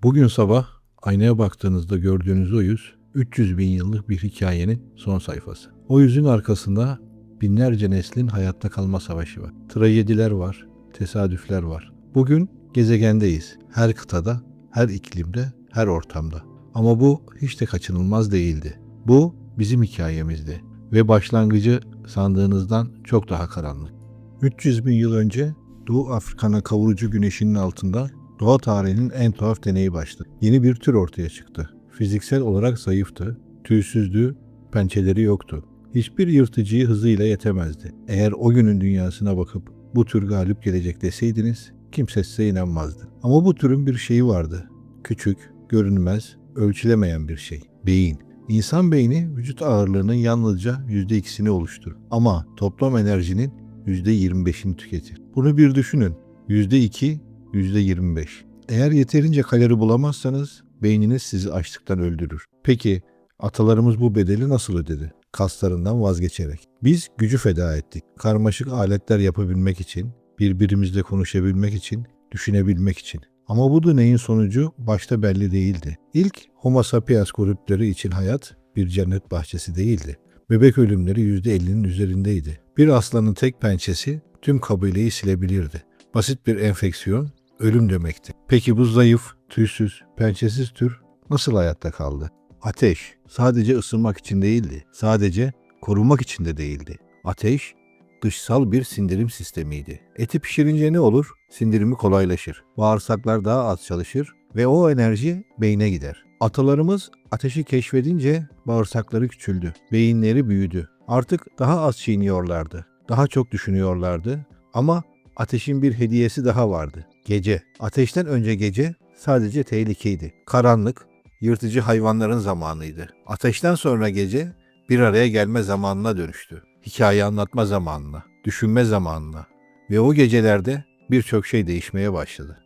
Bugün sabah aynaya baktığınızda gördüğünüz o yüz 300 bin yıllık bir hikayenin son sayfası. O yüzün arkasında binlerce neslin hayatta kalma savaşı var. Trajediler var, tesadüfler var. Bugün gezegendeyiz. Her kıtada, her iklimde, her ortamda. Ama bu hiç de kaçınılmaz değildi. Bu bizim hikayemizdi ve başlangıcı sandığınızdan çok daha karanlık. 300 bin yıl önce Doğu Afrika'nın kavurucu güneşinin altında doğa tarihinin en tuhaf deneyi başladı. Yeni bir tür ortaya çıktı. Fiziksel olarak zayıftı, tüysüzdü, pençeleri yoktu. Hiçbir yırtıcıyı hızıyla yetemezdi. Eğer o günün dünyasına bakıp bu tür galip gelecek deseydiniz kimse size inanmazdı. Ama bu türün bir şeyi vardı. Küçük, görünmez, ölçülemeyen bir şey. Beyin. İnsan beyni vücut ağırlığının yalnızca %2'sini oluşturur. Ama toplam enerjinin %25'ini tüketir. Bunu bir düşünün. %2, %25. Eğer yeterince kalori bulamazsanız beyniniz sizi açlıktan öldürür. Peki atalarımız bu bedeli nasıl ödedi? Kaslarından vazgeçerek. Biz gücü feda ettik. Karmaşık aletler yapabilmek için, birbirimizle konuşabilmek için, düşünebilmek için. Ama bu deneyin sonucu başta belli değildi. İlk Homo sapiens grupları için hayat bir cennet bahçesi değildi. Bebek ölümleri %50'nin üzerindeydi. Bir aslanın tek pençesi tüm kabileyi silebilirdi. Basit bir enfeksiyon ölüm demekti. Peki bu zayıf, tüysüz, pençesiz tür nasıl hayatta kaldı? Ateş sadece ısınmak için değildi. Sadece korunmak için de değildi. Ateş dışsal bir sindirim sistemiydi. Eti pişirince ne olur? Sindirimi kolaylaşır. Bağırsaklar daha az çalışır ve o enerji beyne gider. Atalarımız ateşi keşfedince bağırsakları küçüldü. Beyinleri büyüdü. Artık daha az çiğniyorlardı. Daha çok düşünüyorlardı. Ama ateşin bir hediyesi daha vardı. Gece. Ateşten önce gece sadece tehlikeydi. Karanlık, yırtıcı hayvanların zamanıydı. Ateşten sonra gece bir araya gelme zamanına dönüştü. Hikaye anlatma zamanına, düşünme zamanına ve o gecelerde birçok şey değişmeye başladı.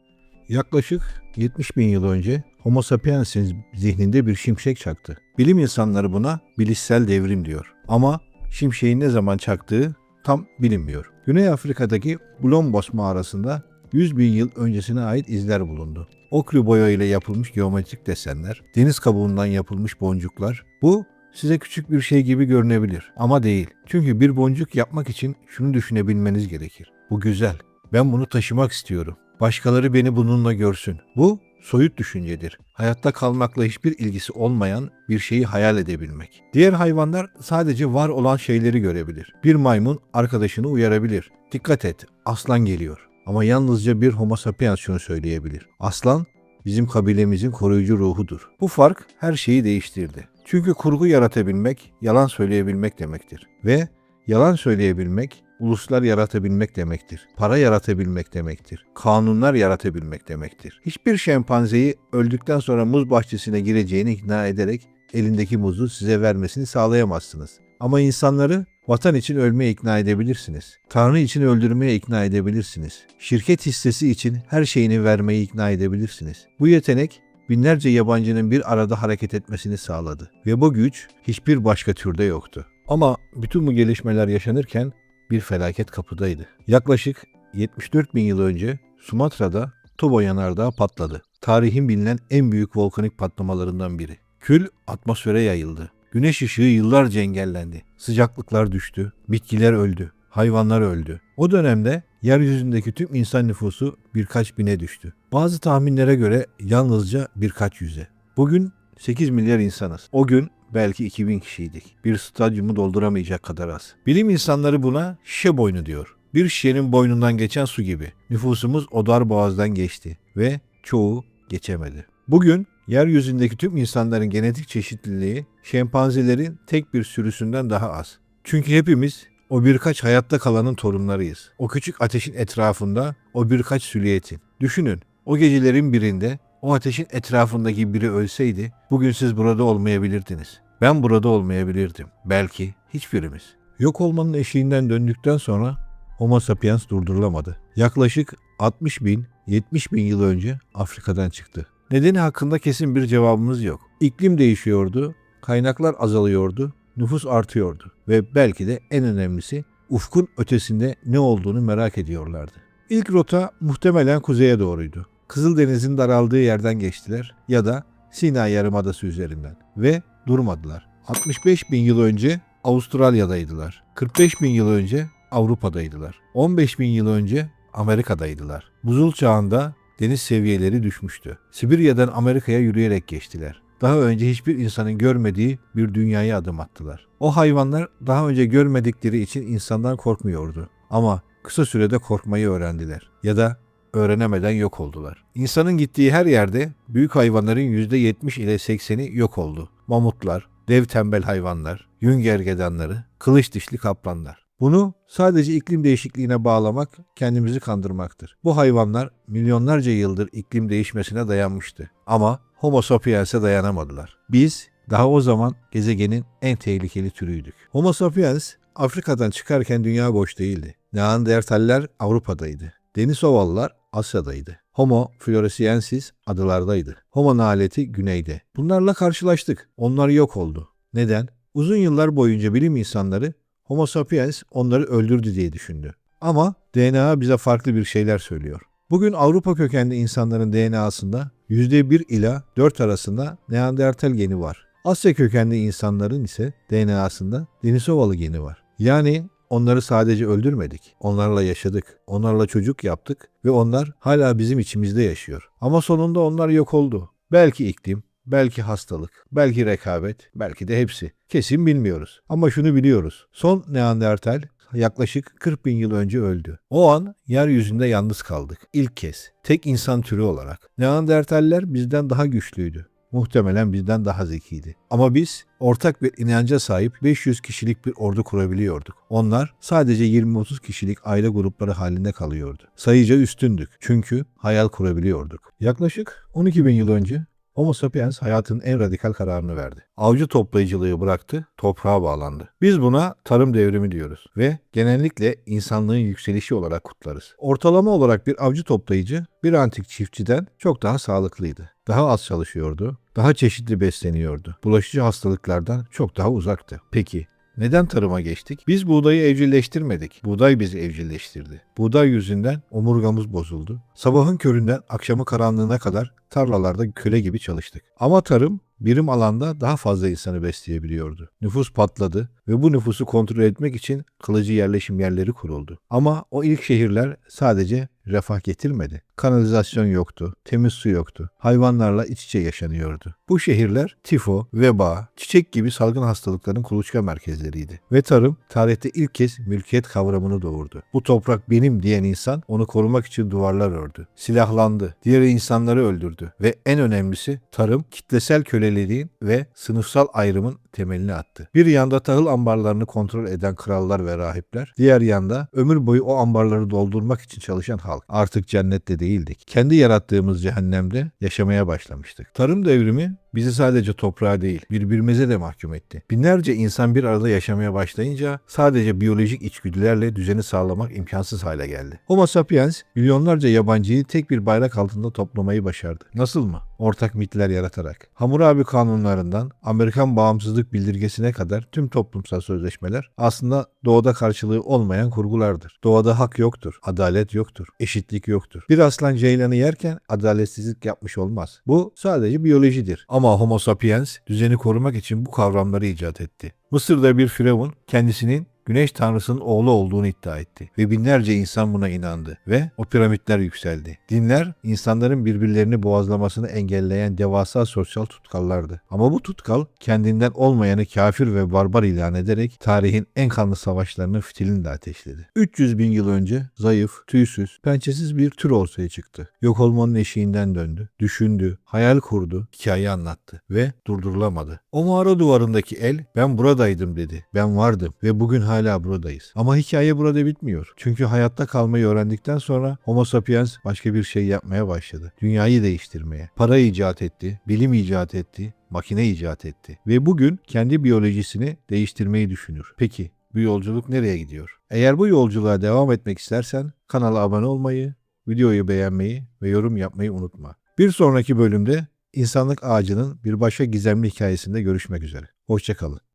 Yaklaşık 70 bin yıl önce Homo sapiens'in zihninde bir şimşek çaktı. Bilim insanları buna bilişsel devrim diyor. Ama şimşeğin ne zaman çaktığı tam bilinmiyor. Güney Afrika'daki Blombos mağarasında 100 bin yıl öncesine ait izler bulundu. Okru boya ile yapılmış geometrik desenler, deniz kabuğundan yapılmış boncuklar. Bu size küçük bir şey gibi görünebilir ama değil. Çünkü bir boncuk yapmak için şunu düşünebilmeniz gerekir. Bu güzel. Ben bunu taşımak istiyorum. Başkaları beni bununla görsün. Bu soyut düşüncedir. Hayatta kalmakla hiçbir ilgisi olmayan bir şeyi hayal edebilmek. Diğer hayvanlar sadece var olan şeyleri görebilir. Bir maymun arkadaşını uyarabilir. Dikkat et, aslan geliyor. Ama yalnızca bir Homo sapiens şunu söyleyebilir. Aslan bizim kabilemizin koruyucu ruhudur. Bu fark her şeyi değiştirdi. Çünkü kurgu yaratabilmek, yalan söyleyebilmek demektir. Ve yalan söyleyebilmek, uluslar yaratabilmek demektir. Para yaratabilmek demektir. Kanunlar yaratabilmek demektir. Hiçbir şempanzeyi öldükten sonra muz bahçesine gireceğini ikna ederek elindeki muzu size vermesini sağlayamazsınız. Ama insanları vatan için ölmeye ikna edebilirsiniz. Tanrı için öldürmeye ikna edebilirsiniz. Şirket hissesi için her şeyini vermeye ikna edebilirsiniz. Bu yetenek binlerce yabancının bir arada hareket etmesini sağladı. Ve bu güç hiçbir başka türde yoktu. Ama bütün bu gelişmeler yaşanırken bir felaket kapıdaydı. Yaklaşık 74 bin yıl önce Sumatra'da Tobo yanardağı patladı. Tarihin bilinen en büyük volkanik patlamalarından biri. Kül atmosfere yayıldı. Güneş ışığı yıllarca engellendi. Sıcaklıklar düştü, bitkiler öldü, hayvanlar öldü. O dönemde yeryüzündeki tüm insan nüfusu birkaç bine düştü. Bazı tahminlere göre yalnızca birkaç yüze. Bugün 8 milyar insanız. O gün belki 2000 kişiydik. Bir stadyumu dolduramayacak kadar az. Bilim insanları buna şişe boynu diyor. Bir şişenin boynundan geçen su gibi. Nüfusumuz o dar boğazdan geçti ve çoğu geçemedi. Bugün yeryüzündeki tüm insanların genetik çeşitliliği şempanzelerin tek bir sürüsünden daha az. Çünkü hepimiz o birkaç hayatta kalanın torunlarıyız. O küçük ateşin etrafında o birkaç sülyetin. Düşünün, o gecelerin birinde o ateşin etrafındaki biri ölseydi bugün siz burada olmayabilirdiniz. Ben burada olmayabilirdim. Belki hiçbirimiz. Yok olmanın eşiğinden döndükten sonra Homo sapiens durdurulamadı. Yaklaşık 60 bin, 70 bin yıl önce Afrika'dan çıktı. Nedeni hakkında kesin bir cevabımız yok. İklim değişiyordu, kaynaklar azalıyordu, nüfus artıyordu ve belki de en önemlisi ufkun ötesinde ne olduğunu merak ediyorlardı. İlk rota muhtemelen kuzeye doğruydu. Kızıldeniz'in daraldığı yerden geçtiler ya da Sina Yarımadası üzerinden ve durmadılar. 65 bin yıl önce Avustralya'daydılar. 45 bin yıl önce Avrupa'daydılar. 15 bin yıl önce Amerika'daydılar. Buzul çağında deniz seviyeleri düşmüştü. Sibirya'dan Amerika'ya yürüyerek geçtiler. Daha önce hiçbir insanın görmediği bir dünyaya adım attılar. O hayvanlar daha önce görmedikleri için insandan korkmuyordu. Ama kısa sürede korkmayı öğrendiler ya da öğrenemeden yok oldular. İnsanın gittiği her yerde büyük hayvanların %70 ile 80'i yok oldu. Mamutlar, dev tembel hayvanlar, yün gergedanları, kılıç dişli kaplanlar. Bunu sadece iklim değişikliğine bağlamak kendimizi kandırmaktır. Bu hayvanlar milyonlarca yıldır iklim değişmesine dayanmıştı. Ama Homo sapiens'e dayanamadılar. Biz daha o zaman gezegenin en tehlikeli türüydük. Homo sapiens Afrika'dan çıkarken dünya boş değildi. Neandertaller Avrupa'daydı. Denisovalılar Asya'daydı. Homo floresiensis adalardaydı. Homo naleti güneyde. Bunlarla karşılaştık. Onlar yok oldu. Neden? Uzun yıllar boyunca bilim insanları Homo sapiens onları öldürdü diye düşündü. Ama DNA bize farklı bir şeyler söylüyor. Bugün Avrupa kökenli insanların DNA'sında %1 ila 4 arasında Neandertal geni var. Asya kökenli insanların ise DNA'sında Denisovalı geni var. Yani onları sadece öldürmedik. Onlarla yaşadık. Onlarla çocuk yaptık ve onlar hala bizim içimizde yaşıyor. Ama sonunda onlar yok oldu. Belki iklim, belki hastalık, belki rekabet, belki de hepsi. Kesin bilmiyoruz. Ama şunu biliyoruz. Son Neandertal yaklaşık 40 bin yıl önce öldü. O an yeryüzünde yalnız kaldık. İlk kez. Tek insan türü olarak. Neandertaller bizden daha güçlüydü. Muhtemelen bizden daha zekiydi. Ama biz ortak bir inanca sahip 500 kişilik bir ordu kurabiliyorduk. Onlar sadece 20-30 kişilik aile grupları halinde kalıyordu. Sayıca üstündük. Çünkü hayal kurabiliyorduk. Yaklaşık 12 bin yıl önce Homo sapiens hayatın en radikal kararını verdi. Avcı toplayıcılığı bıraktı, toprağa bağlandı. Biz buna tarım devrimi diyoruz ve genellikle insanlığın yükselişi olarak kutlarız. Ortalama olarak bir avcı toplayıcı bir antik çiftçiden çok daha sağlıklıydı. Daha az çalışıyordu, daha çeşitli besleniyordu. Bulaşıcı hastalıklardan çok daha uzaktı. Peki neden tarıma geçtik? Biz buğdayı evcilleştirmedik. Buğday bizi evcilleştirdi. Buğday yüzünden omurgamız bozuldu. Sabahın köründen akşamı karanlığına kadar tarlalarda köle gibi çalıştık. Ama tarım birim alanda daha fazla insanı besleyebiliyordu. Nüfus patladı ve bu nüfusu kontrol etmek için kılıcı yerleşim yerleri kuruldu. Ama o ilk şehirler sadece refah getirmedi. Kanalizasyon yoktu, temiz su yoktu. Hayvanlarla iç içe yaşanıyordu. Bu şehirler tifo, veba, çiçek gibi salgın hastalıkların kuluçka merkezleriydi. Ve tarım tarihte ilk kez mülkiyet kavramını doğurdu. Bu toprak benim diyen insan onu korumak için duvarlar ördü. Silahlandı, diğer insanları öldürdü ve en önemlisi tarım kitlesel köleliğin ve sınıfsal ayrımın temelini attı. Bir yanda tahıl ambarlarını kontrol eden krallar ve rahipler, diğer yanda ömür boyu o ambarları doldurmak için çalışan halk. Artık cennette değildik. Kendi yarattığımız cehennemde yaşamaya başlamıştık. Tarım devrimi bizi sadece toprağa değil, birbirimize de mahkum etti. Binlerce insan bir arada yaşamaya başlayınca sadece biyolojik içgüdülerle düzeni sağlamak imkansız hale geldi. Homo sapiens milyonlarca yabancıyı tek bir bayrak altında toplamayı başardı. Nasıl mı? Ortak mitler yaratarak. Hammurabi kanunlarından Amerikan bağımsızlık bildirgesine kadar tüm toplumsal sözleşmeler aslında doğada karşılığı olmayan kurgulardır. Doğada hak yoktur, adalet yoktur, eşitlik yoktur. Bir aslan ceylanı yerken adaletsizlik yapmış olmaz. Bu sadece biyolojidir. Ama Homo sapiens düzeni korumak için bu kavramları icat etti. Mısır'da bir firavun kendisinin Güneş tanrısının oğlu olduğunu iddia etti ve binlerce insan buna inandı ve o piramitler yükseldi. Dinler insanların birbirlerini boğazlamasını engelleyen devasa sosyal tutkallardı. Ama bu tutkal kendinden olmayanı kafir ve barbar ilan ederek tarihin en kanlı savaşlarının fitilini de ateşledi. 300 bin yıl önce zayıf, tüysüz, pençesiz bir tür ortaya çıktı. Yok olmanın eşiğinden döndü, düşündü, hayal kurdu, hikaye anlattı ve durdurulamadı. O mağara duvarındaki el ben buradaydım dedi. Ben vardım ve bugün hala buradayız. Ama hikaye burada bitmiyor. Çünkü hayatta kalmayı öğrendikten sonra Homo sapiens başka bir şey yapmaya başladı. Dünyayı değiştirmeye. Para icat etti, bilim icat etti, makine icat etti. Ve bugün kendi biyolojisini değiştirmeyi düşünür. Peki bu yolculuk nereye gidiyor? Eğer bu yolculuğa devam etmek istersen kanala abone olmayı, videoyu beğenmeyi ve yorum yapmayı unutma. Bir sonraki bölümde insanlık ağacının bir başka gizemli hikayesinde görüşmek üzere. Hoşça kalın.